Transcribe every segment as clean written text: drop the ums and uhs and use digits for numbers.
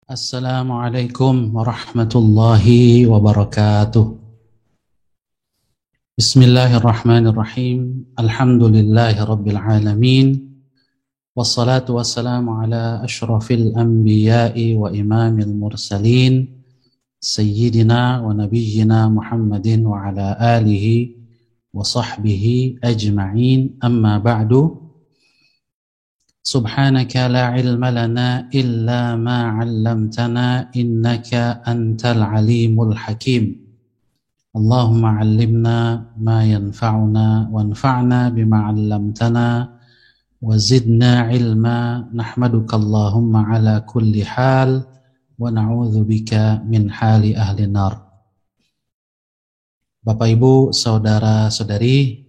Assalamualaikum warahmatullahi wabarakatuh. Bismillahirrahmanirrahim. Alhamdulillahi rabbil alamin. Wassalatu wassalamu ala ashrafil anbiya'i wa imamil mursalin. Sayyidina wa nabiyyina Muhammadin wa ala alihi wa sahbihi ajma'in. Amma ba'du. Subhanaka la ilma lana illa ma 'allamtana innaka antal alimul hakim. Allahumma 'allimna ma yanfa'una wanfa'na bima 'allamtana wa zidna ilma. Nahmaduka Allahumma ala kulli hal wa na'udzu bika min hali ahli nar. Bapak Ibu, saudara-saudari,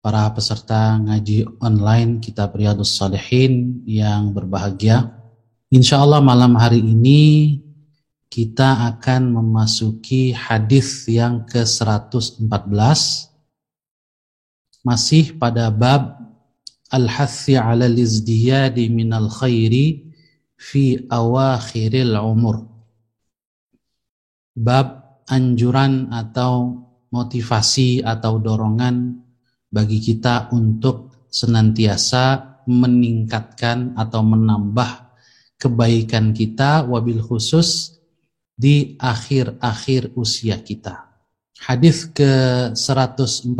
para peserta ngaji online Kitab Riyadhus Shalihin yang berbahagia. Insya Allah malam hari ini kita akan memasuki hadis yang ke-114, masih pada bab al-hathi 'ala al-izdiyadi minal khairi fi awakhiril umur. Bab anjuran atau motivasi atau dorongan bagi kita untuk senantiasa meningkatkan atau menambah kebaikan kita, wabil khusus di akhir-akhir usia kita. Hadis ke-114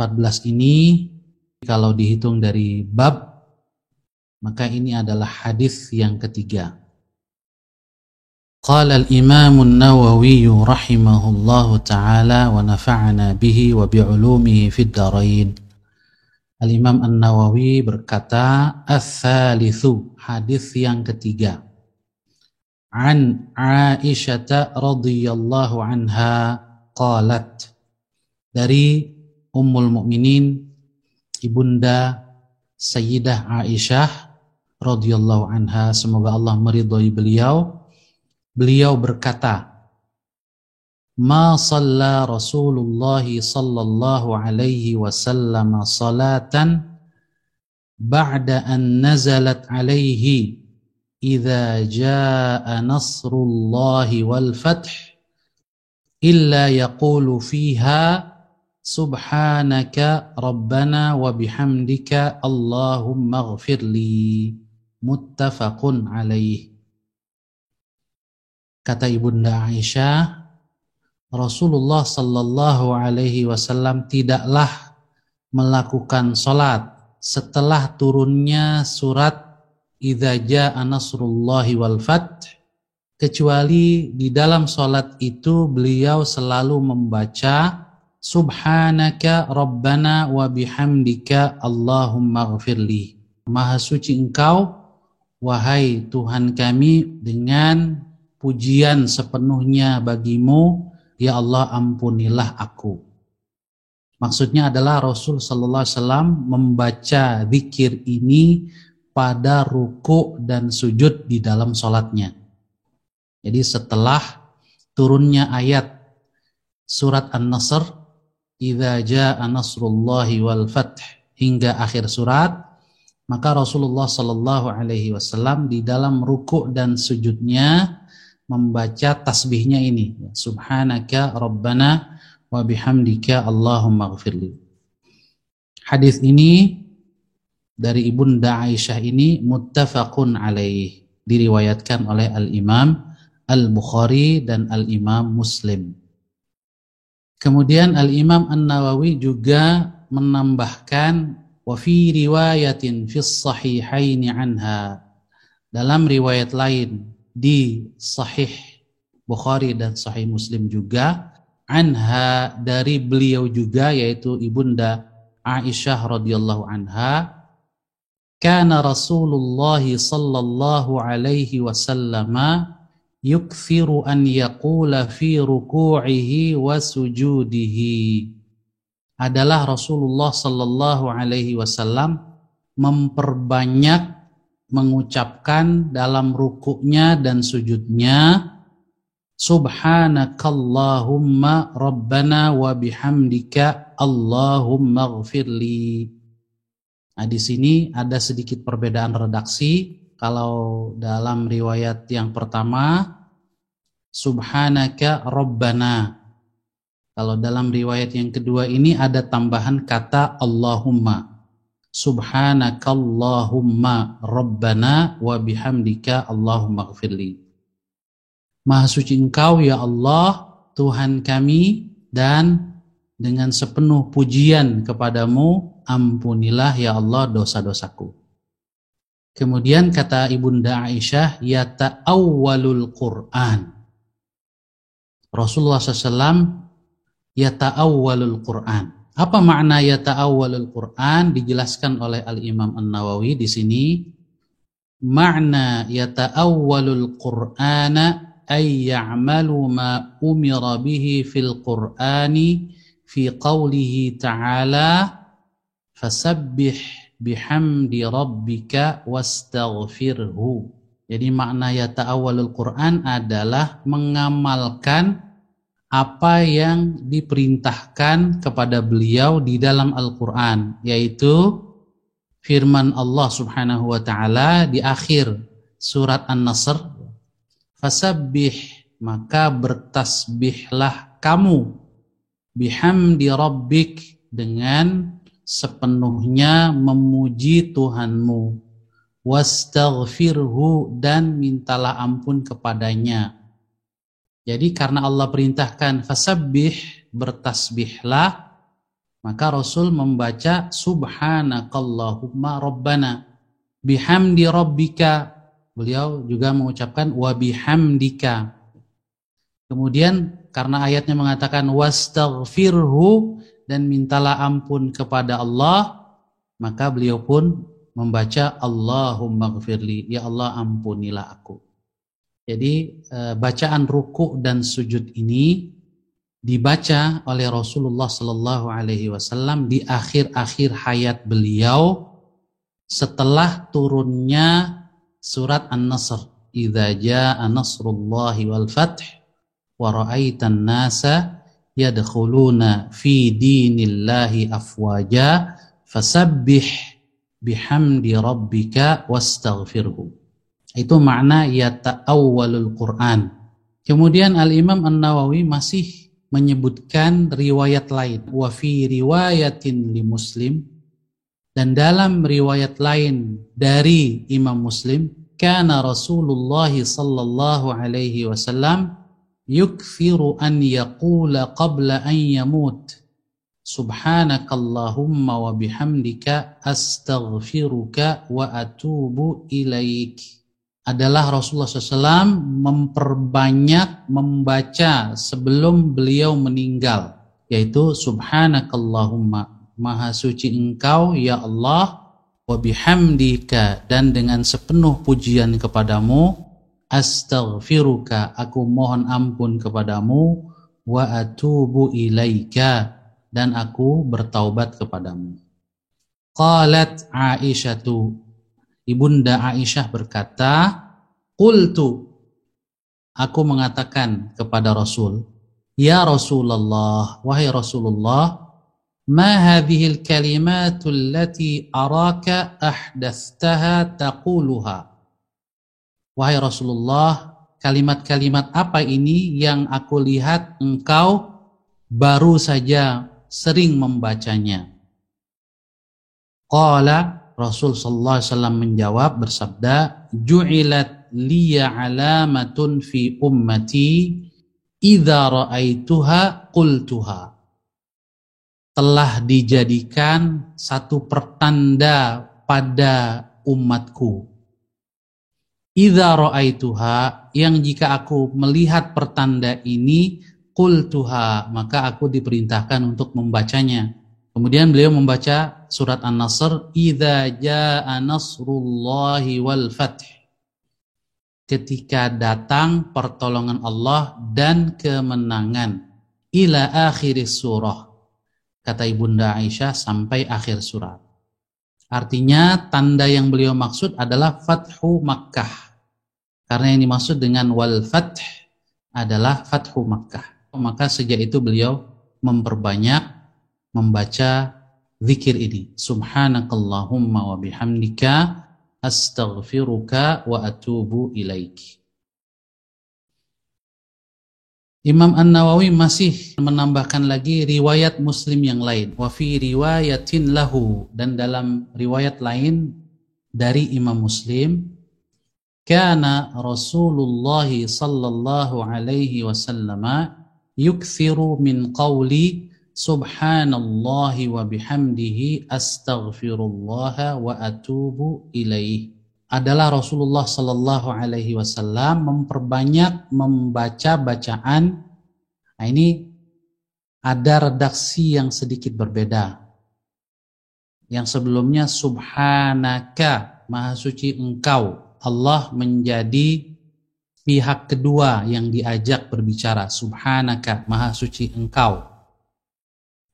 ini kalau dihitung dari bab, maka ini adalah hadis yang ketiga. Qala al-Imam an-Nawawi rahimahullahu ta'ala wa nafa'ana bihi wa bi'ulumihi fid dharain. Al-Imam An-Nawawi berkata, Ats-tsalitsu, hadis yang ketiga. An Aisyah radhiyallahu anha qalat, dari Ummul Mukminin Ibunda Sayyidah Aisyah radhiyallahu anha, semoga Allah meridhai beliau. Beliau berkata, Ma shalla Rasulullah sallallahu alaihi wasallam salatan ba'da an nazalat alaihi idza jaa nasrullahi wal fath illa yaqulu fiha subhanaka rabbana wa bihamdika Allahumma ighfirli. Muttafaqun alaih. Kata Ibunda Aisyah, Rasulullah sallallahu alaihi wasallam tidaklah melakukan salat setelah turunnya surat Idza jaa nasrullahi wal fath, kecuali di dalam salat itu beliau selalu membaca Subhanaka Rabbana wa bihamdika Allahumma ighfirli. Maha suci Engkau, wahai Tuhan kami, dengan pujian sepenuhnya bagimu, ya Allah, ampunilah aku. Maksudnya adalah Rasul sallallahu alaihi wasallam membaca zikir ini pada ruku dan sujud di dalam salatnya. Jadi setelah turunnya ayat surat An-Nasr, idza jaa nasrullahi wal fath, hingga akhir surat, maka Rasulullah sallallahu alaihi wasallam di dalam ruku dan sujudnya membaca tasbihnya ini, Subhanaka Rabbana wa bihamdika Allahumma ighfirli. Hadis ini dari Ibunda Aisyah ini muttafaqun alaih, diriwayatkan oleh Al-Imam Al-Bukhari dan Al-Imam Muslim. Kemudian Al-Imam An-Nawawi juga menambahkan wa fi riwayatin fis sahihaini anha, dalam riwayat lain di Sahih Bukhari dan Sahih Muslim juga, anha, dari beliau juga, yaitu Ibunda Aisyah radhiyallahu anha, kana Rasulullah sallallahu alaihi wasallam yukthiru an yaqula fi ruku'ihi wa sujudihi. Adalah Rasulullah sallallahu alaihi wasallam memperbanyak mengucapkan dalam rukuknya dan sujudnya Subhanakallahumma rabbana wa bihamdika Allahumma ighfirli. Nah, di sini ada sedikit perbedaan redaksi. kalau dalam riwayat yang pertama Subhanaka Rabbana. Kalau dalam riwayat yang kedua ini ada tambahan kata Allahumma. Subhanakallahumma Rabbana wa bihamdika Allahumma gfirli. Maha suci Engkau ya Allah, Tuhan kami, dan dengan sepenuh pujian kepadamu, ampunilah ya Allah dosa-dosaku. Kemudian kata Ibunda Aisyah, yata'awwalul Qur'an. Rasulullah SAW yata'awwalul Qur'an. Apa makna yata'awwalul Qur'an? Dijelaskan oleh Al-Imam An-Nawawi di sini. Makna yata'awwalul Qur'ana ay ya'malu ma umira bihi fil Qur'ani fi qawlihi ta'ala fasabbih bihamdi rabbika wastaghfirhu. Jadi makna yata'awwalul Qur'an adalah mengamalkan apa yang diperintahkan kepada beliau di dalam Al-Quran, yaitu firman Allah Subhanahu wa ta'ala di akhir surat An-Nasr, fasabbih, maka bertasbihlah kamu, bihamdi rabbik, dengan sepenuhnya memuji Tuhanmu, wastaghfirhu, dan mintalah ampun kepadanya. Jadi karena Allah perintahkan fasabbih, bertasbihlah, maka Rasul membaca subhanakallahumma rabbana bihamdi rabbika. Beliau juga mengucapkan wa bihamdika. Kemudian karena ayatnya mengatakan wastaghfirhu, dan mintalah ampun kepada Allah, maka beliau pun membaca Allahumma gfirli, ya Allah ampunilah aku. Jadi bacaan ruku' dan sujud ini dibaca oleh Rasulullah Sallallahu Alaihi Wasallam di akhir-akhir hayat beliau setelah turunnya surat An-Nasr. Idza jaa nasrullahi wal fath wa ra'aitan nasa yadkhuluna fi dinillahi afwaja fasabbih bihamdi rabbika wastaghfirhu. Itu makna yata'awwalul Qur'an. Kemudian Al-Imam An-Nawawi masih menyebutkan riwayat lain. Wa fi riwayatin li Muslim, dan dalam riwayat lain dari Imam Muslim, kana Rasulullah sallallahu alaihi wasallam yukthiru an yaqula qabla an yamut subhanakallahumma wa bihamdika astaghfiruka wa atubu ilaik. Adalah Rasulullah SAW memperbanyak membaca sebelum beliau meninggal, yaitu subhanakallahumma, maha suci Engkau ya Allah, wa bihamdika, dan dengan sepenuh pujian kepadamu, astaghfiruka, aku mohon ampun kepadamu, wa atubu ilaika, dan aku bertaubat kepadamu. Qalat Aisyatu, Ibunda Aisyah berkata, qultu, aku mengatakan kepada Rasul, ya Rasulullah, wahai Rasulullah, ma hadhil kalimatul lati araka ahdathtaha taquluha. Wahai Rasulullah, kalimat-kalimat apa ini yang aku lihat engkau baru saja sering membacanya? Qala, Rasul sallallahu alaihi wasallam menjawab bersabda, ju'ilat liya alamatun fi ummati idza ra'aituha qultuha. Telah dijadikan satu pertanda pada umatku. Idza ra'aituha, yang jika aku melihat pertanda ini, qultuha, maka aku diperintahkan untuk membacanya. Kemudian beliau membaca surat An-Nasr, idza jaa nasrullahi wal fath, ketika datang pertolongan Allah dan kemenangan, ila akhir surah, kata Ibunda Aisyah, sampai akhir surat. Artinya tanda yang beliau maksud adalah Fathu Makkah, karena yang dimaksud dengan wal fath adalah Fathu Makkah. Maka sejak itu beliau memperbanyak membaca zikir ini, subhanakallahumma wa bihamdika astaghfiruka wa atubu ilaik. Imam An-Nawawi masih menambahkan lagi riwayat Muslim yang lain. Wa fi riwayatin lahu, dan dalam riwayat lain dari Imam Muslim, kana Rasulullah sallallahu alaihi wasallam yukthiru min qawli subhanallahi wa bihamdihi astaghfirullah wa atubu ilaih. Adalah Rasulullah sallallahu alaihi wasallam memperbanyak membaca bacaan. Nah, ini ada redaksi yang sedikit berbeda. Yang sebelumnya subhanaka, maha suci engkau. Allah menjadi pihak kedua yang diajak berbicara. Subhanaka, maha suci engkau.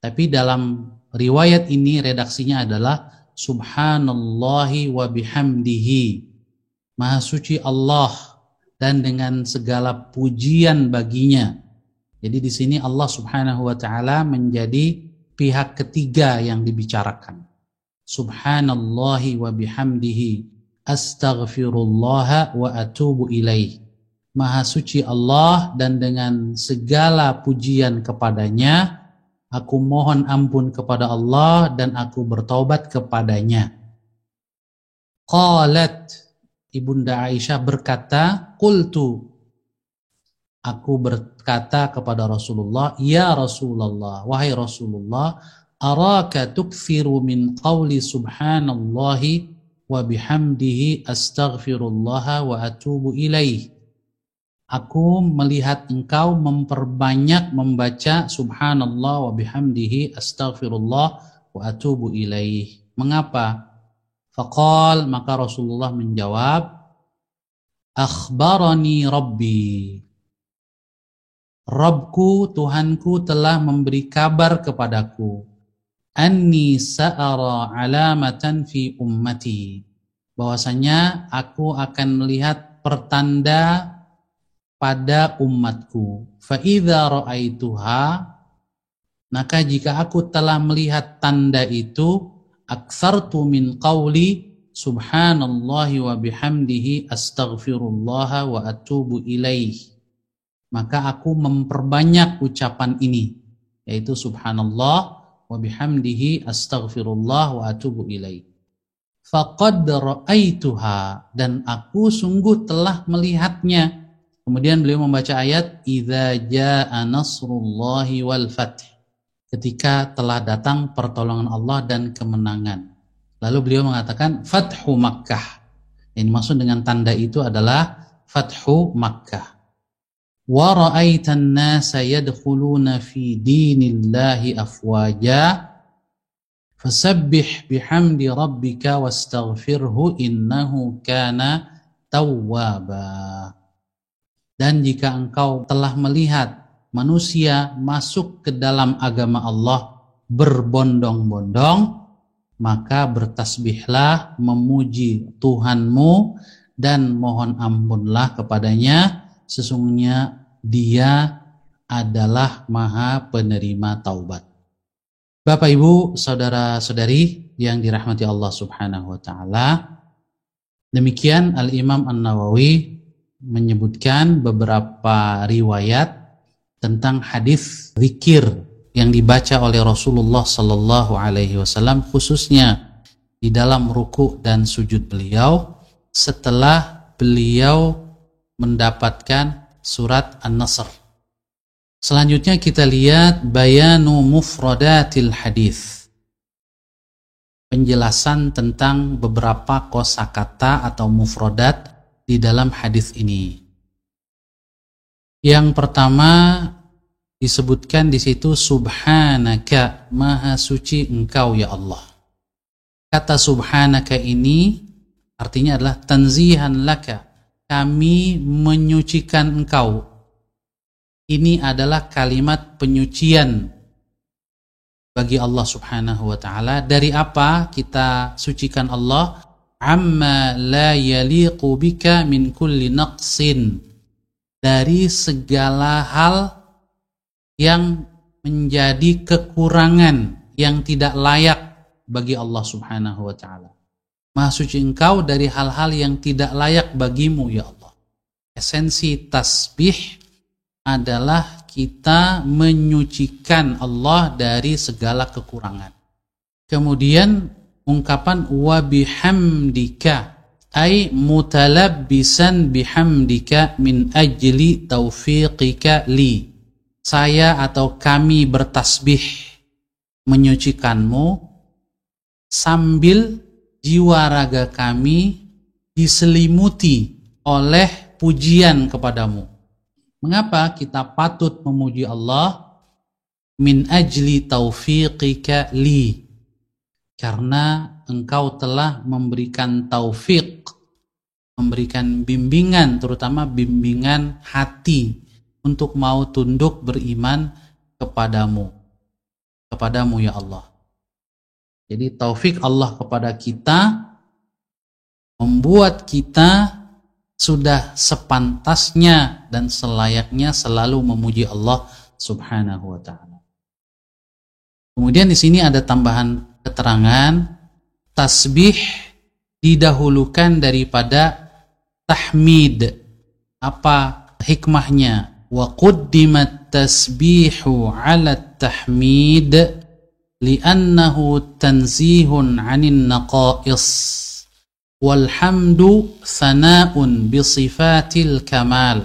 Tapi dalam riwayat ini redaksinya adalah subhanallahi wa bihamdihi, maha suci Allah dan dengan segala pujian baginya. Jadi di sini Allah Subhanahu wa taala menjadi pihak ketiga yang dibicarakan. Subhanallahi wa bihamdihi astaghfirullah wa atubu ilaih. Maha suci Allah dan dengan segala pujian kepadanya, aku mohon ampun kepada Allah dan aku bertaubat kepadanya. Qalat, Ibunda Aisyah berkata, qultu, aku berkata kepada Rasulullah, ya Rasulullah, wahai Rasulullah, araka tukthiru min qawli subhanallahi wa bihamdihi astaghfirullah wa atubu ilaih. Aku melihat engkau memperbanyak membaca subhanallah wa bihamdihi astaghfirullah wa atubu ilaih. Mengapa? Faqal, maka Rasulullah menjawab, akhbarani rabbi, Rabbku, Tuhanku telah memberi kabar kepadaku, anni sa'ara alamatan fi ummati, bahwasanya aku akan melihat pertanda pada umatku. Fa idza ra'aituha, maka jika aku telah melihat tanda itu, aktsartu min qawli subhanallahi wa bihamdihi astaghfirullah wa atubu ilaih. Maka aku memperbanyak ucapan ini, yaitu subhanallah wa bihamdihi astaghfirullah wa atubu ilaih. Faqad ra'aituha, dan aku sungguh telah melihatnya. Kemudian beliau membaca ayat idza jaa nasrullahi wal fath, ketika telah datang pertolongan Allah dan kemenangan. Lalu beliau mengatakan Fathu Makkah. Ini maksud dengan tanda itu adalah Fathu Makkah. Wa ra'aitan nasa yadkhuluna fi dinillahi afwaja fasabbih bihamdi rabbika wastaghfirhu innahu kana tawwaba. Dan jika engkau telah melihat manusia masuk ke dalam agama Allah berbondong-bondong, maka bertasbihlah memuji Tuhanmu dan mohon ampunlah kepadanya, sesungguhnya Dia adalah Maha Penerima Taubat. Bapak Ibu, saudara-saudari yang dirahmati Allah Subhanahu wa taala, demikian Al-Imam An-Nawawi menyebutkan beberapa riwayat tentang hadis zikir yang dibaca oleh Rasulullah sallallahu alaihi wasallam, khususnya di dalam ruku dan sujud beliau setelah beliau mendapatkan surat An-Nasr. Selanjutnya kita lihat bayanu mufradatil hadis, penjelasan tentang beberapa kosakata atau mufradat di dalam hadis ini. Yang pertama disebutkan di situ subhanaka, maha suci engkau ya Allah. Kata subhanaka ini artinya adalah tanzihan laka, kami menyucikan engkau. Ini adalah kalimat penyucian bagi Allah Subhanahu wa taala. Dari apa kita sucikan Allah? Amma la yaliqu bika min kulli naqsin, dari segala hal yang menjadi kekurangan yang tidak layak bagi Allah Subhanahu wa taala. Maha suci Engkau dari hal-hal yang tidak layak bagimu ya Allah. Esensi tasbih adalah kita menyucikan Allah dari segala kekurangan. Kemudian ungkapan wa bihamdika ay mutalabbisan bihamdika min ajli taufiqika li. Saya atau kami bertasbih menyucikanmu sambil jiwa raga kami diselimuti oleh pujian kepadamu. Mengapa kita patut memuji Allah? Min ajli taufiqika li. Karena Engkau telah memberikan taufik, memberikan bimbingan, terutama bimbingan hati untuk mau tunduk beriman kepadamu ya Allah. Jadi taufik Allah kepada kita membuat kita sudah sepantasnya dan selayaknya selalu memuji Allah Subhanahu wa taala. Kemudian di sini ada tambahan keterangan, tasbih didahulukan daripada tahmid. Apa hikmahnya? Wa quddimat tasbihu 'ala tahmid li'annahu tanzihun 'anil naqais wal hamdu sana'un bi sifatil kamal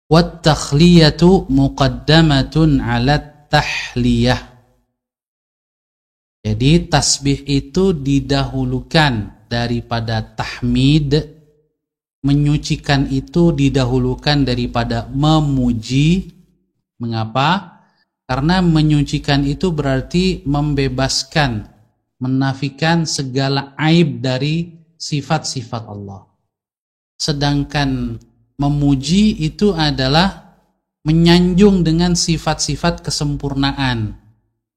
wat takhliyatu muqaddamatun 'ala tahliyah. Jadi tasbih itu didahulukan daripada tahmid, menyucikan itu didahulukan daripada memuji. Mengapa? Karena menyucikan itu berarti membebaskan, menafikan segala aib dari sifat-sifat Allah. Sedangkan memuji itu adalah menyanjung dengan sifat-sifat kesempurnaan.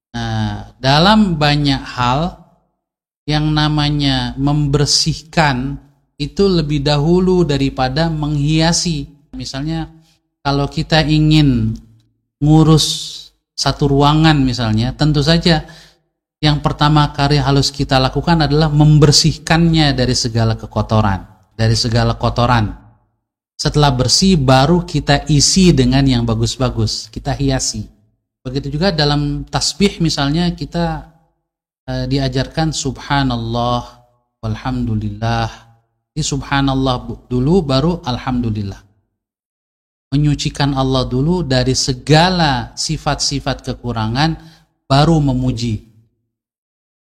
Nah, dalam banyak hal yang namanya membersihkan itu lebih dahulu daripada menghiasi. Misalnya kalau kita ingin ngurus satu ruangan misalnya, tentu saja yang pertama kali harus kita lakukan adalah membersihkannya dari segala kekotoran, dari segala kotoran. Setelah bersih baru kita isi dengan yang bagus-bagus, kita hiasi. Begitu juga dalam tasbih misalnya kita diajarkan subhanallah walhamdulillah. Ini subhanallah dulu baru alhamdulillah. Menyucikan Allah dulu dari segala sifat-sifat kekurangan baru memuji.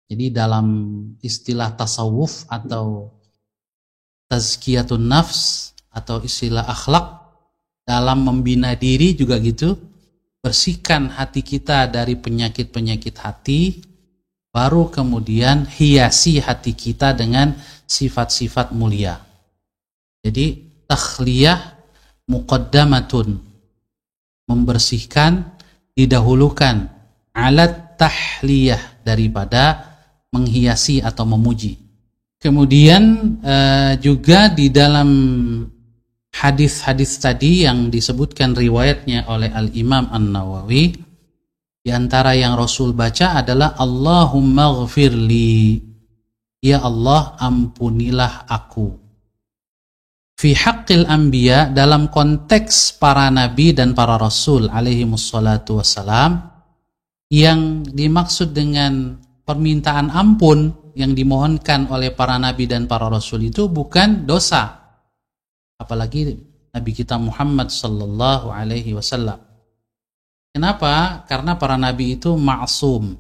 Jadi dalam istilah tasawuf atau tazkiyatun nafs atau istilah akhlak, dalam membina diri juga gitu. Bersihkan hati kita dari penyakit-penyakit hati, baru kemudian hiasi hati kita dengan sifat-sifat mulia. Jadi takhliyah muqaddamatun, membersihkan didahulukan, alat tahliyah daripada menghiasi atau memuji. Kemudian juga di dalam hadis-hadis tadi yang disebutkan riwayatnya oleh Al-Imam An-Nawawi, di antara yang Rasul baca adalah Allahumma ghfirli, ya Allah ampunilah aku. Fi haqqil anbiya, dalam konteks para nabi dan para rasul alaihi wassalatu wassalam, yang dimaksud dengan permintaan ampun yang dimohonkan oleh para nabi dan para rasul itu bukan dosa. Apalagi Nabi kita Muhammad sallallahu alaihi wasallam. Kenapa? Karena para nabi itu ma'sum,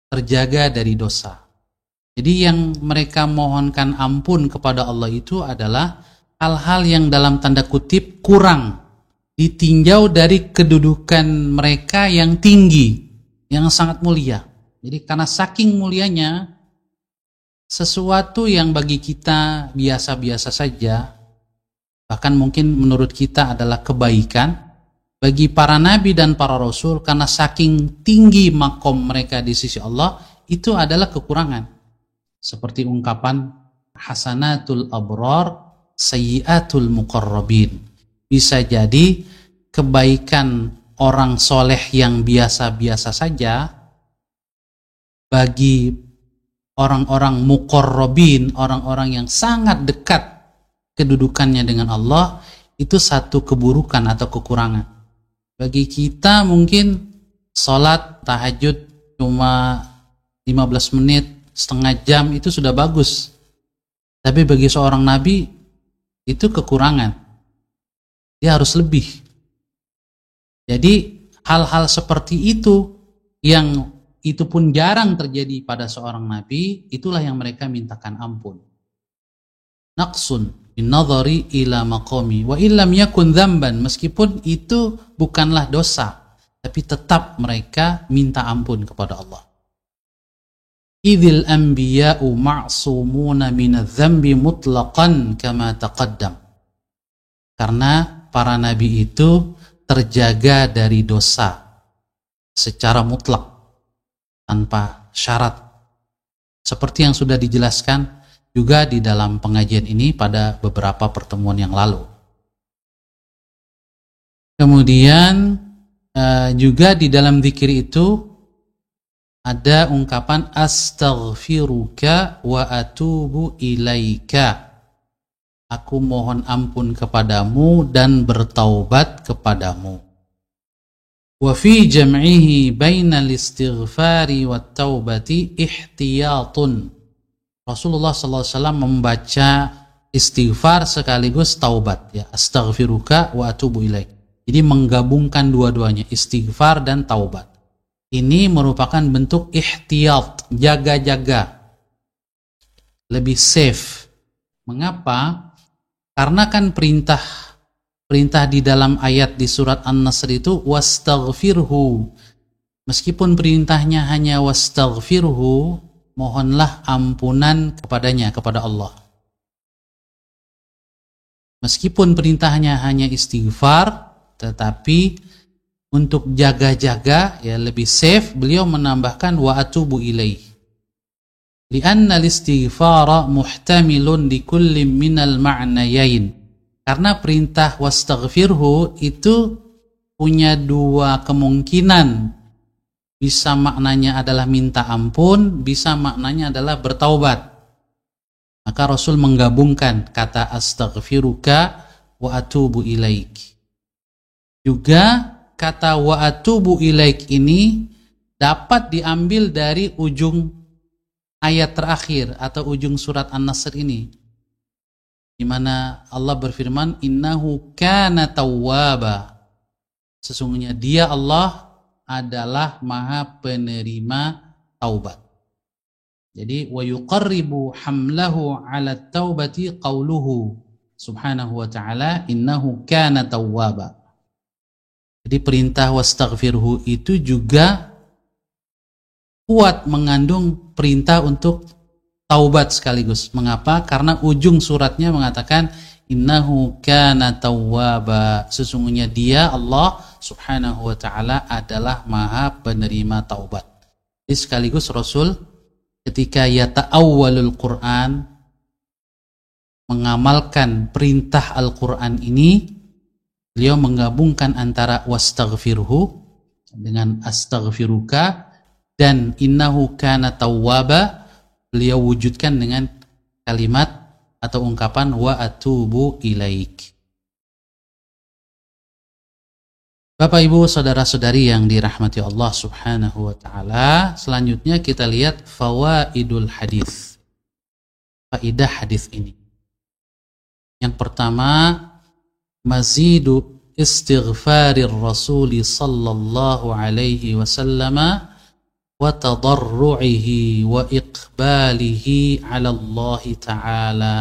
terjaga dari dosa. Jadi yang mereka mohonkan ampun kepada Allah itu adalah hal-hal yang dalam tanda kutip kurang, ditinjau dari kedudukan mereka yang tinggi, yang sangat mulia. Jadi karena saking mulianya, sesuatu yang bagi kita biasa-biasa saja, bahkan mungkin menurut kita adalah kebaikan, bagi para nabi dan para rasul karena saking tinggi makom mereka di sisi Allah, itu adalah kekurangan. Seperti ungkapan hasanatul abrar sayyiatul muqarrabin. Bisa jadi kebaikan orang soleh yang biasa-biasa saja bagi orang-orang muqarrabin, orang-orang yang sangat dekat kedudukannya dengan Allah, itu satu keburukan atau kekurangan. Bagi kita mungkin sholat tahajud cuma 15 menit, setengah jam itu sudah bagus. Tapi bagi seorang nabi itu kekurangan. Dia harus lebih. Jadi hal-hal seperti itu yang itu pun jarang terjadi pada seorang nabi, itulah yang mereka mintakan ampun. Naqsun bin nadhari ila maqami wa illam yakun dzamban, meskipun itu bukanlah dosa, tapi tetap mereka minta ampun kepada Allah. Idzil anbiya'u ma'sumuna minadz-dzambi mutlaqan kama taqaddam. Karena para nabi itu terjaga dari dosa secara mutlak, tanpa syarat, seperti yang sudah dijelaskan juga di dalam pengajian ini pada beberapa pertemuan yang lalu. Kemudian juga di dalam zikir itu ada ungkapan astaghfiruka wa atubu ilaika. Aku mohon ampun kepadamu dan bertaubat kepadamu. Wa fi jam'ihi bainal istighfari wat taubati ihtiyatun. Rasulullah SAW membaca istighfar sekaligus taubat, ya, astaghfiruka wa atubu ilaik. Jadi menggabungkan dua-duanya, istighfar dan taubat. Ini merupakan bentuk ihtiyat, jaga-jaga, lebih safe. Mengapa? Karena kan perintah di dalam ayat di surat An-Nasr itu wastaghfirhu. Meskipun perintahnya hanya wastaghfirhu, mohonlah ampunan kepadanya, kepada Allah. Meskipun perintahnya hanya istighfar, tetapi untuk jaga-jaga, ya, lebih safe, beliau menambahkan wa atubu ilaih. Li'anna al-istighfara muhtamilun di kulli minal ma'nayain. Karena perintah wastaghfirhu itu punya dua kemungkinan. Bisa maknanya adalah minta ampun, bisa maknanya adalah bertaubat. Maka Rasul menggabungkan kata astaghfiruka wa atubu ilaik. Juga kata wa atubu ilaik ini dapat diambil dari ujung ayat terakhir atau ujung surat An-Nasr ini, di mana Allah berfirman innahu kana tawwaba. Sesungguhnya dia Allah adalah maha penerima taubat. Jadi wa yuqarribu hamlahu 'ala taubati qauluhu subhanahu wa ta'ala innahu kana tawwaba. Jadi perintah wastaghfirhu itu juga kuat mengandung perintah untuk taubat sekaligus. Mengapa? Karena ujung suratnya mengatakan innahu kana tawwaba. Sesungguhnya dia Allah subhanahu wa ta'ala adalah maha penerima taubat. Jadi sekaligus Rasul ketika yata'awwalul Quran, mengamalkan perintah Al-Quran ini, beliau menggabungkan antara wastaghfirhu dengan astaghfiruka dan innahu kana tawwaba, beliau wujudkan dengan kalimat atau ungkapan wa atubu ilaik. Bapak Ibu saudara-saudari yang dirahmati Allah subhanahu wa ta'ala, selanjutnya kita lihat fawaidul hadis, faidah hadis ini. Yang pertama, mazidu istighfarir Rasul sallallahu alaihi wasallam wa tadarru'ihi wa iqbalihi 'ala Allah taala.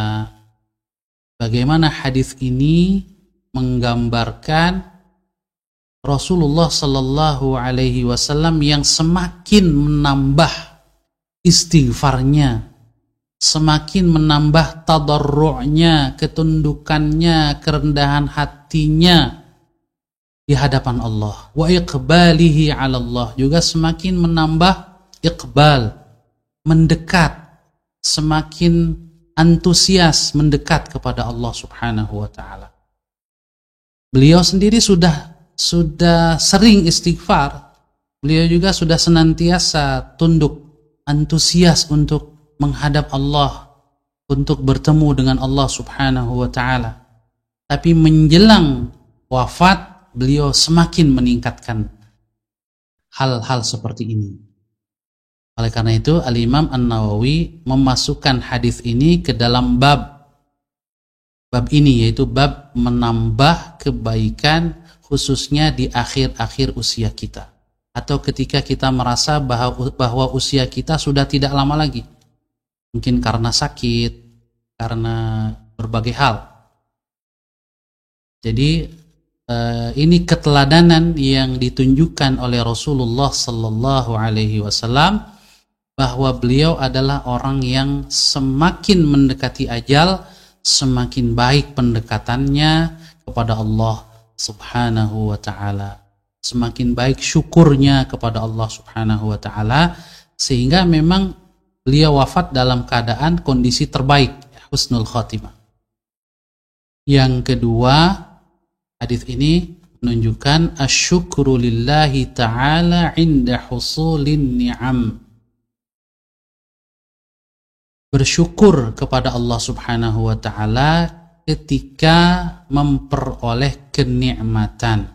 Bagaimana hadis ini menggambarkan Rasulullah sallallahu alaihi wasallam yang semakin menambah istighfarnya, semakin menambah tadarru'nya, ketundukannya, kerendahan hatinya di hadapan Allah. Wa iqbalihi 'ala Allah, juga semakin menambah iqbal, mendekat, semakin antusias mendekat kepada Allah subhanahu wa ta'ala. Beliau sendiri sudah sering istighfar. Beliau juga sudah senantiasa tunduk, antusias untuk menghadap Allah untuk bertemu dengan Allah Subhanahu wa taala. Tapi menjelang wafat beliau semakin meningkatkan hal-hal seperti ini. Oleh karena itu Al-Imam An-Nawawi memasukkan hadis ini ke dalam bab ini, yaitu bab menambah kebaikan khususnya di akhir-akhir usia kita, atau ketika kita merasa bahwa usia kita sudah tidak lama lagi, mungkin karena sakit, karena berbagai hal. Jadi ini keteladanan yang ditunjukkan oleh Rasulullah Sallallahu Alaihi Wasallam, bahwa beliau adalah orang yang semakin mendekati ajal semakin baik pendekatannya kepada Allah Subhanahu wa ta'ala, semakin baik syukurnya kepada Allah Subhanahu wa ta'ala, sehingga memang beliau wafat dalam keadaan kondisi terbaik, husnul khatimah. Yang kedua, hadis ini menunjukkan asyukru lillahi ta'ala inda husulin ni'am, bersyukur kepada Allah Subhanahu wa ta'ala ketika memperoleh kenikmatan.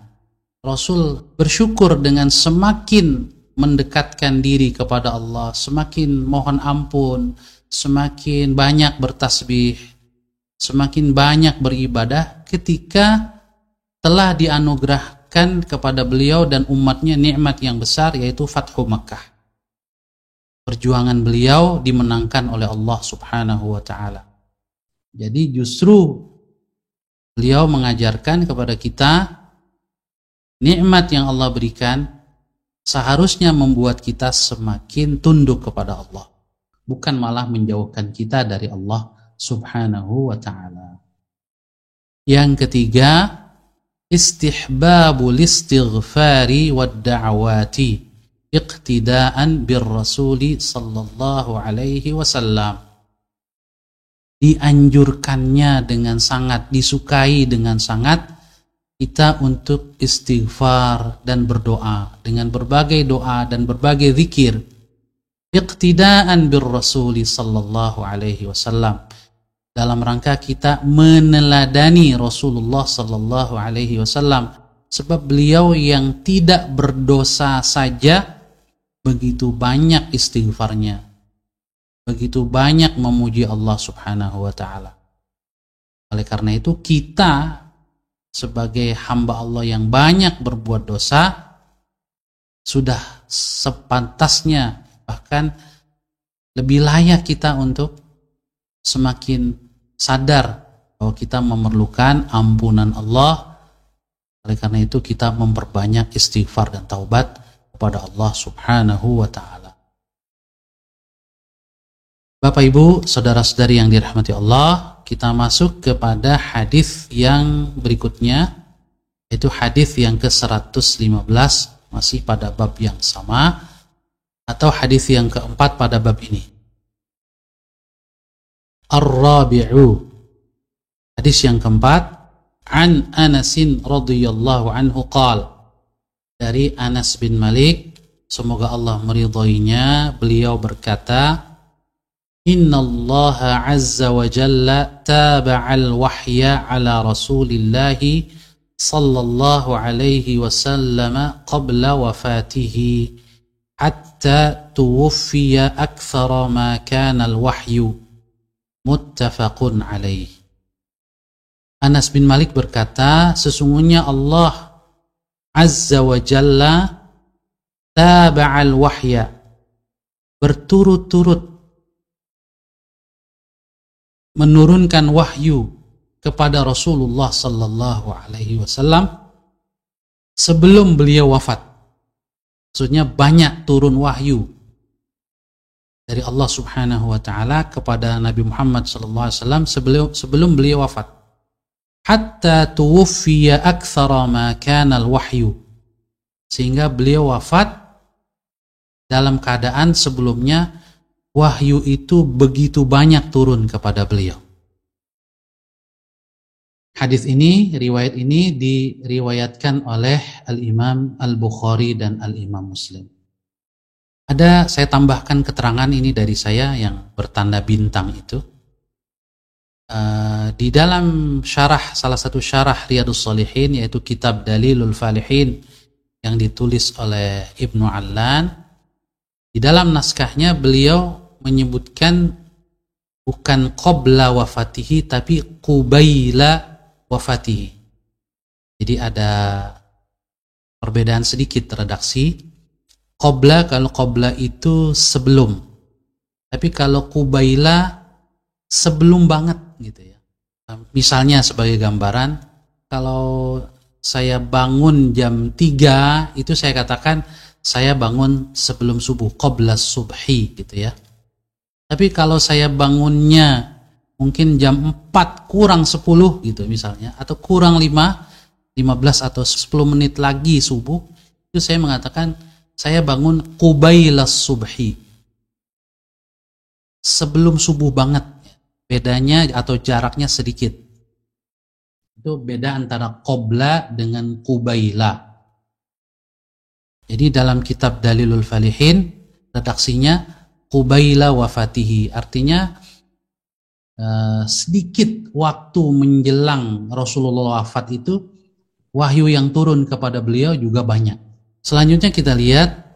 Rasul bersyukur dengan semakin mendekatkan diri kepada Allah, semakin mohon ampun, semakin banyak bertasbih, semakin banyak beribadah ketika telah dianugerahkan kepada beliau dan umatnya nikmat yang besar, yaitu Fathu Makkah. Perjuangan beliau dimenangkan oleh Allah Subhanahu wa ta'ala. Jadi justru beliau mengajarkan kepada kita nikmat yang Allah berikan seharusnya membuat kita semakin tunduk kepada Allah, bukan malah menjauhkan kita dari Allah Subhanahu wa ta'ala. Yang ketiga, istihbabul istighfari wad da'awati iqtidaan bir rasuli sallallahu alaihi wasallam. Dianjurkannya dengan sangat, disukai dengan sangat kita untuk istighfar dan berdoa dengan berbagai doa dan berbagai zikir, iqtidaan bir rasuli sallallahu alaihi wasallam, dalam rangka kita meneladani Rasulullah sallallahu alaihi wasallam, sebab beliau yang tidak berdosa saja begitu banyak istighfarnya, begitu banyak memuji Allah Subhanahu wa ta'ala. Oleh karena itu kita sebagai hamba Allah yang banyak berbuat dosa sudah sepantasnya, bahkan lebih layak kita untuk semakin sadar bahwa kita memerlukan ampunan Allah. Oleh karena itu kita memperbanyak istighfar dan taubat kepada Allah Subhanahu wa ta'ala. Bapak Ibu, saudara-saudari yang dirahmati Allah, kita masuk kepada hadis yang berikutnya, yaitu hadis yang ke-115, masih pada bab yang sama, atau hadis yang keempat pada bab ini. Ar-Rabi'u, hadis yang keempat, an Anasin radhiyallahu anhu qala, dari Anas bin Malik, semoga Allah meridhoinya, beliau berkata, innallaha azza wa jalla taba'al wahya ala rasulillahi sallallahu alaihi wasallam qabla wafatihi hatta tuwuffiya akthara ma kana al-wahyu, muttafaqun alaih. Anas bin Malik berkata, sesungguhnya Allah Azza wa Jalla taba'al wahya, berturut-turut menurunkan wahyu kepada Rasulullah sallallahu alaihi wasallam sebelum beliau wafat. Maksudnya banyak turun wahyu dari Allah Subhanahu wa ta'ala kepada Nabi Muhammad sallallahu alaihi wasallam sebelum beliau wafat. Hatta tuwuffiya aktsara ma kana al-wahyu, sehingga beliau wafat dalam keadaan sebelumnya wahyu itu begitu banyak turun kepada beliau. Hadis ini, riwayat ini diriwayatkan oleh Al-Imam Al-Bukhari dan Al-Imam Muslim. Ada, saya tambahkan keterangan ini dari saya yang bertanda bintang itu. Di dalam salah satu syarah Riyadhus Shalihin, yaitu kitab Dalilul Falihin yang ditulis oleh Ibnu Allan, di dalam naskahnya beliau menyebutkan bukan qabla wafatihi tapi qubaila wafatihi. Jadi ada perbedaan sedikit redaksi. Qabla, kalau qabla itu sebelum, tapi kalau qubaila sebelum banget gitu ya. Misalnya sebagai gambaran, kalau saya bangun jam 3, itu saya katakan saya bangun sebelum subuh, qabla subhi gitu ya. Tapi kalau saya bangunnya mungkin jam 4 kurang 10 gitu misalnya, atau kurang 15 atau 10 menit lagi subuh, itu saya mengatakan saya bangun qubailas subhi, sebelum subuh banget. Bedanya atau jaraknya sedikit. Itu beda antara qabla dengan qubaila. Jadi dalam kitab Dalilul Falihin redaksinya qubaila wafatihi, artinya sedikit waktu menjelang Rasulullah wafat itu wahyu yang turun kepada beliau juga banyak. Selanjutnya kita lihat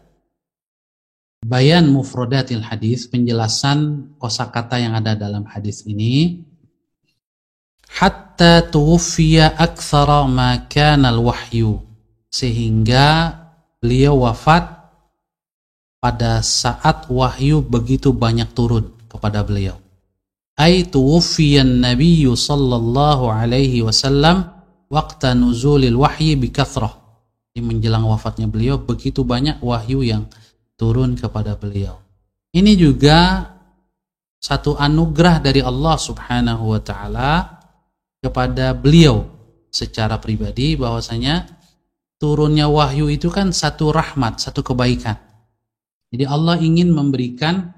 bayan mufradatil hadis, penjelasan kosakata yang ada dalam hadis ini. Hatta tuwfiya aktsara ma kana al-wahyu, sehingga beliau wafat pada saat wahyu begitu banyak turun kepada beliau. Ai tuwfiyan nabiyyu sallallahu alaihi wasallam waqta nuzulil wahyi bi kathrah. Di menjelang wafatnya beliau begitu banyak wahyu yang turun kepada beliau. Ini juga satu anugerah dari Allah Subhanahu wa taala kepada beliau secara pribadi, bahwasanya turunnya wahyu itu kan satu rahmat, satu kebaikan. Jadi Allah ingin memberikan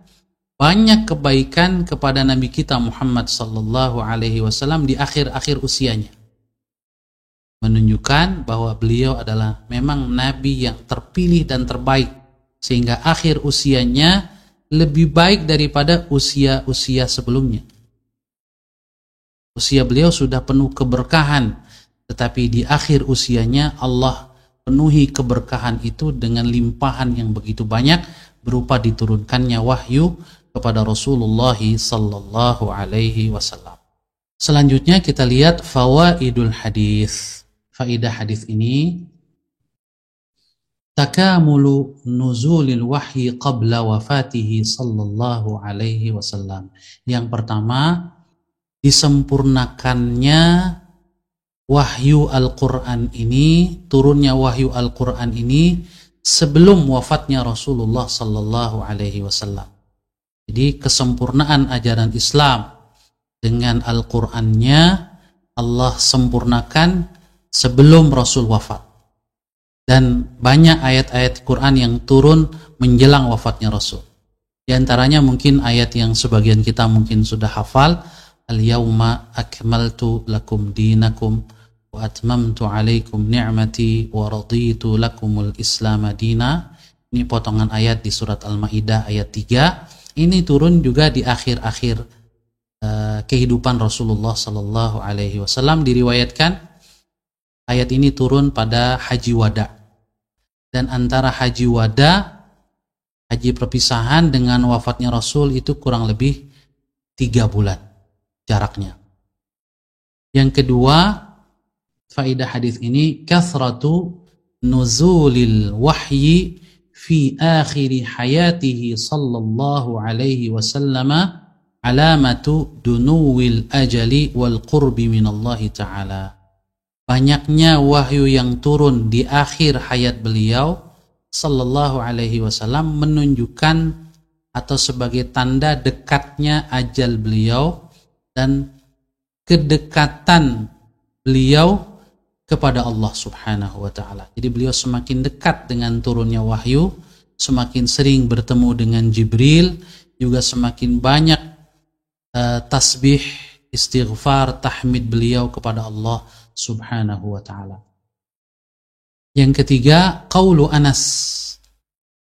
banyak kebaikan kepada Nabi kita Muhammad sallallahu alaihi wasallam di akhir-akhir usianya. Menunjukkan bahwa beliau adalah memang nabi yang terpilih dan terbaik, sehingga akhir usianya lebih baik daripada usia-usia sebelumnya. Usia beliau sudah penuh keberkahan, tetapi di akhir usianya Allah penuhi keberkahan itu dengan limpahan yang begitu banyak berupa diturunkannya wahyu kepada Rasulullah sallallahu alaihi wasallam. Selanjutnya kita lihat fawaidul hadis. Faidah hadis ini, takamulu nuzulil wahyi qabla wafatihi sallallahu alaihi wasallam. Yang pertama, disempurnakannya wahyu Al-Quran ini, turunnya wahyu Al-Quran ini sebelum wafatnya Rasulullah sallallahu alaihi wasallam. Jadi kesempurnaan ajaran Islam dengan Al-Qurannya Allah sempurnakan sebelum Rasul wafat. Dan banyak ayat-ayat Quran yang turun menjelang wafatnya Rasul. Di antaranya mungkin ayat yang sebagian kita mungkin sudah hafal, al-yauma akmaltu lakum dinakum wa atmamtu alaikum ni'mati wa raditu lakumul islam dina. Ini potongan ayat di surat Al-Maidah ayat 3. Ini turun juga di akhir-akhir kehidupan Rasulullah sallallahu alaihi wasallam. Diriwayatkan ayat ini turun pada Haji Wada. Dan antara Haji Wada, haji perpisahan, dengan wafatnya Rasul itu kurang lebih 3 bulan jaraknya. Yang kedua, faedah hadis ini, kathratu nuzulil wahyi fi akhiri hayatihi sallallahu alaihi wasallam alamatu dunuwil ajali wal qurbi minallahi ta'ala. Banyaknya wahyu yang turun di akhir hayat beliau sallallahu alaihi wasallam menunjukkan atau sebagai tanda dekatnya ajal beliau dan kedekatan beliau kepada Allah Subhanahu wa taala. Jadi beliau semakin dekat dengan turunnya wahyu, semakin sering bertemu dengan Jibril, juga semakin banyak tasbih, istighfar, tahmid beliau kepada Allah Subhanahu wa ta'ala. Yang ketiga, qaulu Anas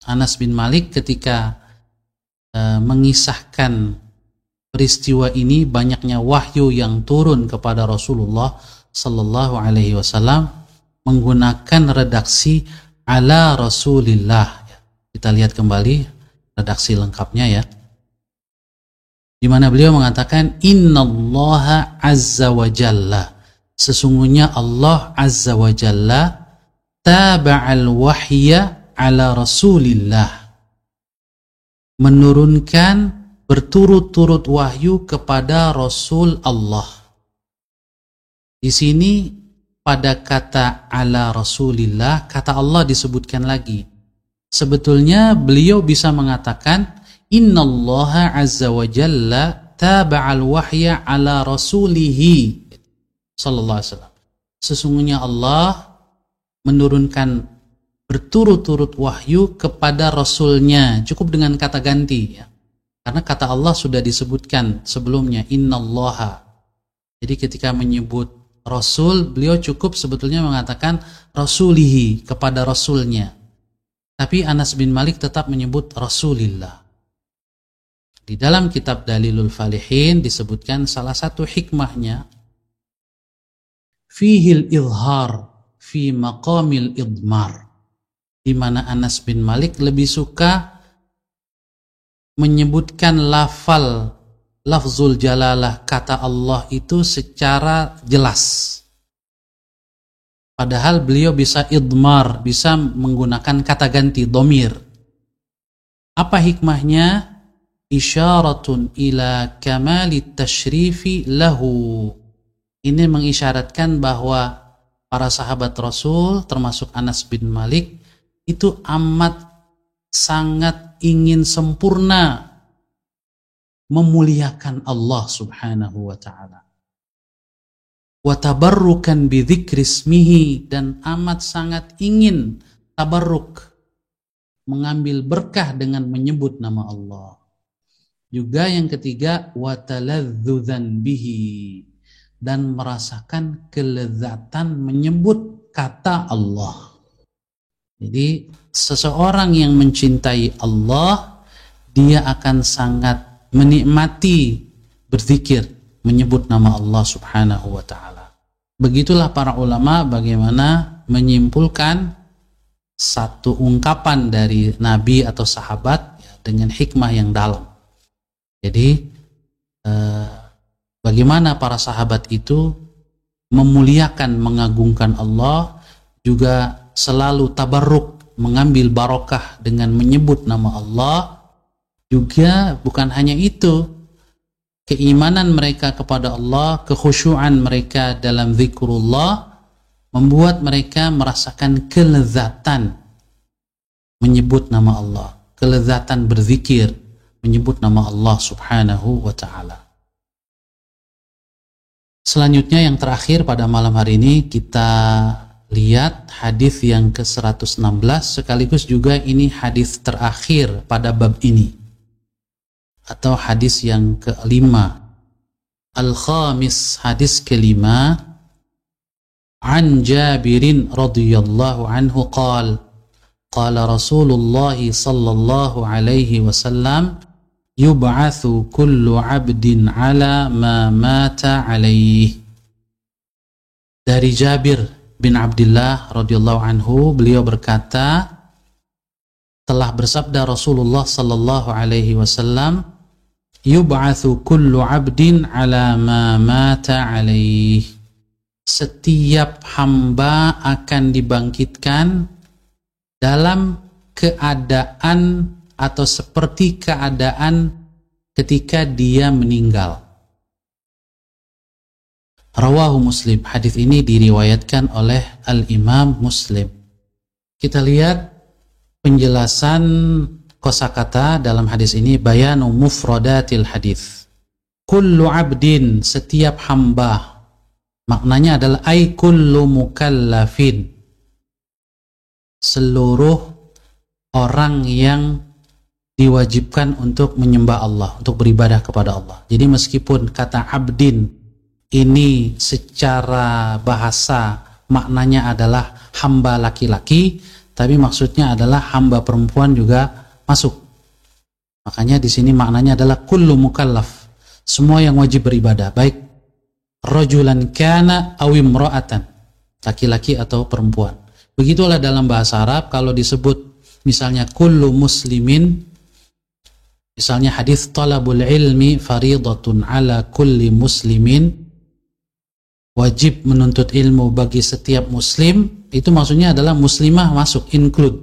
Anas bin Malik ketika mengisahkan peristiwa ini, banyaknya wahyu yang turun kepada Rasulullah sallallahu alaihi wasallam, menggunakan redaksi ala Rasulillah. Kita lihat kembali redaksi lengkapnya ya. Di mana beliau mengatakan innallaha azza wa jalla, sesungguhnya Allah azza wa jalla taba'al wahya ala Rasulillah, menurunkan berturut-turut wahyu kepada Rasul Allah. Di sini pada kata ala Rasulillah, kata Allah disebutkan lagi. Sebetulnya beliau bisa mengatakan innallaha azza wa jalla taba'al wahya ala rasulihi sallallahu alaihi wasallam. Sesungguhnya Allah menurunkan berturut-turut wahyu kepada Rasulnya. Cukup dengan kata ganti ya. Karena kata Allah sudah disebutkan sebelumnya, innallaha. Jadi ketika menyebut Rasul, beliau cukup sebetulnya mengatakan Rasulihi, kepada Rasulnya. Tapi Anas bin Malik tetap menyebut Rasulillah. Di dalam kitab Dalilul Falihin disebutkan salah satu hikmahnya, fihil idhar fi maqamil idmar, di mana Anas bin Malik lebih suka menyebutkan lafzul jalalah, kata Allah itu secara jelas. Padahal beliau bisa idmar, bisa menggunakan kata ganti, dhamir. Apa hikmahnya? Isyaratun ila kamali tashrifi lahu. Ini mengisyaratkan bahwa para sahabat Rasul, termasuk Anas bin Malik, itu amat sangat ingin sempurna memuliakan Allah subhanahu wa ta'ala. Wa tabarrukan bidzikri ismihi, dan amat sangat ingin tabarruk, mengambil berkah dengan menyebut nama Allah. Juga yang ketiga, wa taladzzudzan bihi, dan merasakan kelezatan menyebut kata Allah. Jadi seseorang yang mencintai Allah, dia akan sangat menikmati berzikir, menyebut nama Allah subhanahu wa ta'ala. Begitulah para ulama bagaimana menyimpulkan satu ungkapan dari Nabi atau sahabat dengan hikmah yang dalam. Jadi bagaimana para sahabat itu memuliakan, mengagungkan Allah, juga selalu tabarruk, mengambil barokah dengan menyebut nama Allah. Juga bukan hanya itu, keimanan mereka kepada Allah, kekhusyuan mereka dalam zikrullah membuat mereka merasakan kelezatan menyebut nama Allah, kelezatan berzikir, menyebut nama Allah subhanahu wa ta'ala. Selanjutnya yang terakhir pada malam hari ini, kita lihat hadis yang ke-116, sekaligus juga ini hadis terakhir pada bab ini, atau hadis yang ke-5. Al-khamis, hadis ke-5. An Jabirin radhiyallahu anhu qala qala Rasulullah sallallahu alaihi wasallam yub'atsu kullu 'abdin 'ala ma mata 'alaihi. Dari Jabir bin Abdullah radhiyallahu anhu, beliau berkata, telah bersabda Rasulullah sallallahu alaihi wasallam, yub'atsu kullu 'abdin 'ala ma mata 'alaihi. Setiap hamba akan dibangkitkan dalam keadaan atau seperti keadaan ketika dia meninggal. Rawahu Muslim. Hadis ini diriwayatkan oleh Al-Imam Muslim. Kita lihat penjelasan kosakata dalam hadis ini, bayanu mufradatil hadis. Kullu abdin, setiap hamba. Maknanya adalah ay kullu mukallafin, seluruh orang yang diwajibkan untuk menyembah Allah, untuk beribadah kepada Allah. Jadi meskipun kata abdin ini secara bahasa maknanya adalah hamba laki-laki, tapi maksudnya adalah hamba perempuan juga masuk. Makanya di sini maknanya adalah kullu mukallaf, semua yang wajib beribadah, baik rajulan kana aw imra'atan, laki-laki atau perempuan. Begitulah dalam bahasa Arab kalau disebut misalnya kullu muslimin, misalnya hadis talabul ilmi faridatun ala kulli muslimin, wajib menuntut ilmu bagi setiap muslim, itu maksudnya adalah muslimah masuk, include,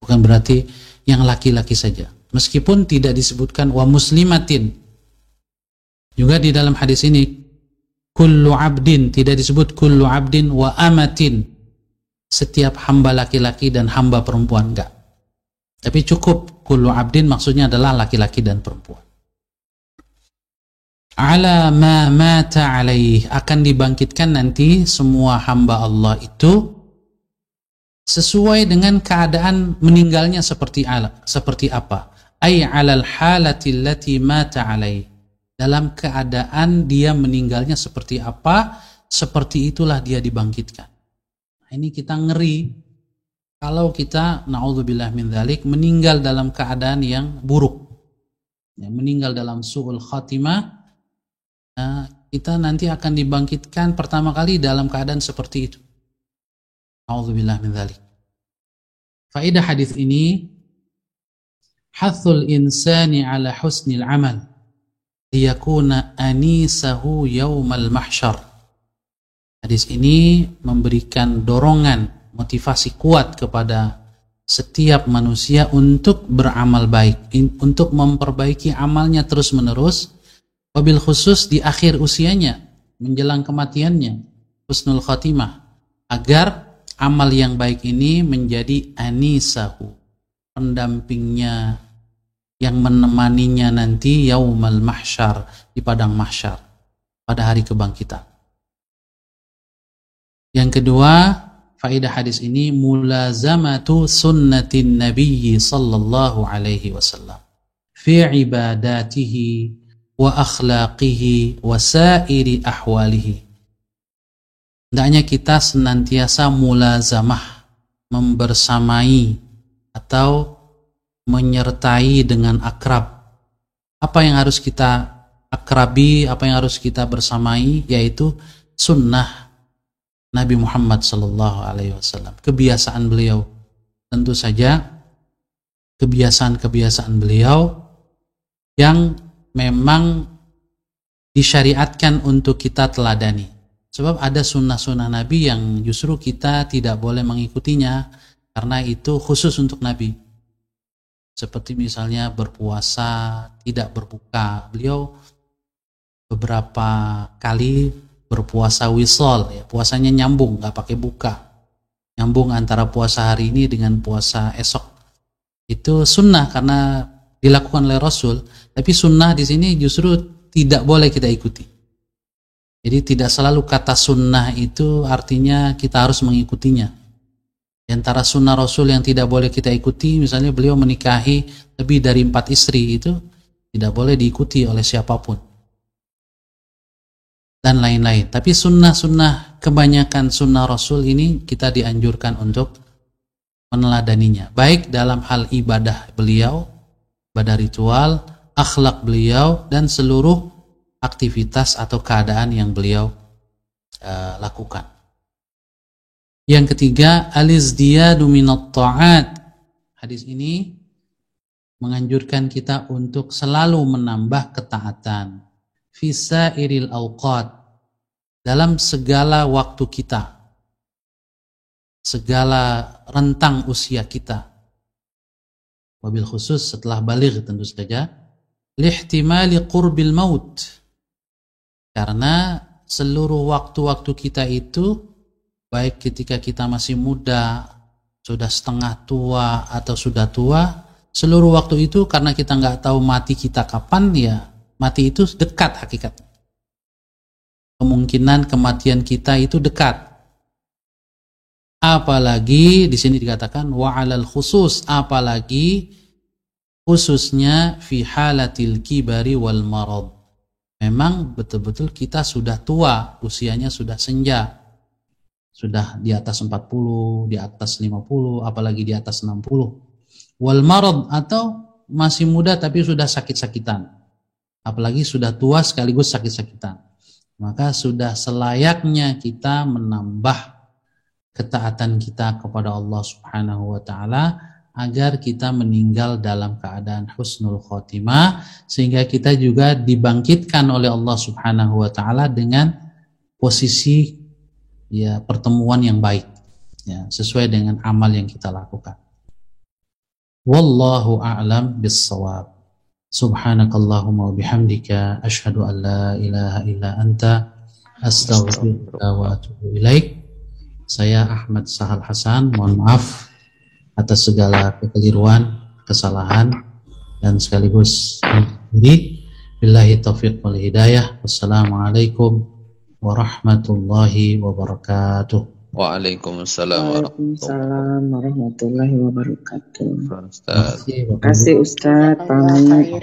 bukan berarti yang laki-laki saja. Meskipun tidak disebutkan wa muslimatin, juga di dalam hadis ini kullu abdin, tidak disebut kullu abdin wa amatin, setiap hamba laki-laki dan hamba perempuan, enggak. Tapi cukup kullu abdin, maksudnya adalah laki-laki dan perempuan. Ala ma mata alaih, akan dibangkitkan nanti semua hamba Allah itu sesuai dengan keadaan meninggalnya seperti apa. Ay alal halati allati mata alaih, dalam keadaan dia meninggalnya seperti apa, seperti itulah dia dibangkitkan. Nah, ini kita ngeri kalau kita na'udzubillah min dzalik meninggal dalam keadaan yang buruk, ya, meninggal dalam su'ul khatimah. Kita nanti akan dibangkitkan pertama kali dalam keadaan seperti itu. A'udzubillah min dzalik. Faedah hadis ini, hathul insani ala husnil amal liyakuna anisahu yaumal mahsyar. Hadis ini memberikan dorongan, motivasi kuat kepada setiap manusia untuk beramal baik, untuk memperbaiki amalnya terus-menerus, wabil khusus di akhir usianya, menjelang kematiannya, husnul khatimah, agar amal yang baik ini menjadi anisahu, pendampingnya, yang menemaninya nanti yaumal mahsyar, di padang mahsyar, pada hari kebangkitan. Yang kedua, faedah hadis ini mulazamatu sunnatin nabiyyi sallallahu alaihi wasallam fi ibadatihi wa akhlaqihi wa sairi ahwalihi. Hendaknya kita senantiasa mulazamah, membersamai atau menyertai dengan akrab. Apa yang harus kita akrabi, apa yang harus kita bersamai, yaitu sunnah Nabi Muhammad sallallahu alaihi wasallam, kebiasaan beliau. Tentu saja kebiasaan-kebiasaan beliau yang memang disyariatkan untuk kita teladani. Sebab ada sunnah-sunnah Nabi yang justru kita tidak boleh mengikutinya karena itu khusus untuk Nabi. Seperti misalnya berpuasa, tidak berbuka. Beliau beberapa kali berpuasa wisol, ya, puasanya nyambung, nggak pakai buka. Nyambung antara puasa hari ini dengan puasa esok. Itu sunnah karena dilakukan oleh Rasul, tapi sunnah di sini justru tidak boleh kita ikuti. Jadi tidak selalu kata sunnah itu artinya kita harus mengikutinya. Di antara sunnah Rasul yang tidak boleh kita ikuti, misalnya beliau menikahi lebih dari 4 istri, itu tidak boleh diikuti oleh siapapun. Dan lain-lain. Tapi sunnah-sunnah, kebanyakan sunnah Rasul ini kita dianjurkan untuk meneladaninya. Baik dalam hal ibadah beliau, ibadah ritual, akhlak beliau, dan seluruh aktivitas atau keadaan yang beliau lakukan. Yang ketiga, al-izdiyadu minat ta'at. Hadis ini menganjurkan kita untuk selalu menambah ketaatan fi sairil awqat, dalam segala waktu kita, segala rentang usia kita. Wabil khusus setelah baligh tentu saja, lihtimali qurbil maut, karena seluruh waktu-waktu kita itu, baik ketika kita masih muda, sudah setengah tua atau sudah tua, seluruh waktu itu karena kita nggak tahu mati kita kapan, ya mati itu dekat hakikatnya. Kemungkinan kematian kita itu dekat. Apalagi di sini dikatakan wa alal khusus, apalagi khususnya fi halatil kibari wal marad. Memang betul-betul kita sudah tua, usianya sudah senja. sudah di atas 40, di atas 50, apalagi di atas 60. Wal marad, atau masih muda tapi sudah sakit-sakitan, apalagi sudah tua sekaligus sakit-sakitan. Maka sudah selayaknya kita menambah ketaatan kita kepada Allah Subhanahu wa taala agar kita meninggal dalam keadaan husnul khotimah, sehingga kita juga dibangkitkan oleh Allah Subhanahu wa taala dengan posisi ya pertemuan yang baik, ya, sesuai dengan amal yang kita lakukan. Wallahu a'lam bis-shawab. Subhanakallahumma wa bihamdika asyhadu an la ilaha illa anta astaghfiruka wa atubu ilaik. Saya Ahmad Sahal Hasan, mohon maaf atas segala kekeliruan, kesalahan, dan sekaligus diri. Billahi taufiq wal hidayah. Wassalamualaikum warahmatullahi wabarakatuh. Waalaikumsalam warahmatullahi wabarakatuh. Ustaz. Terima kasih Ustaz. Pamit.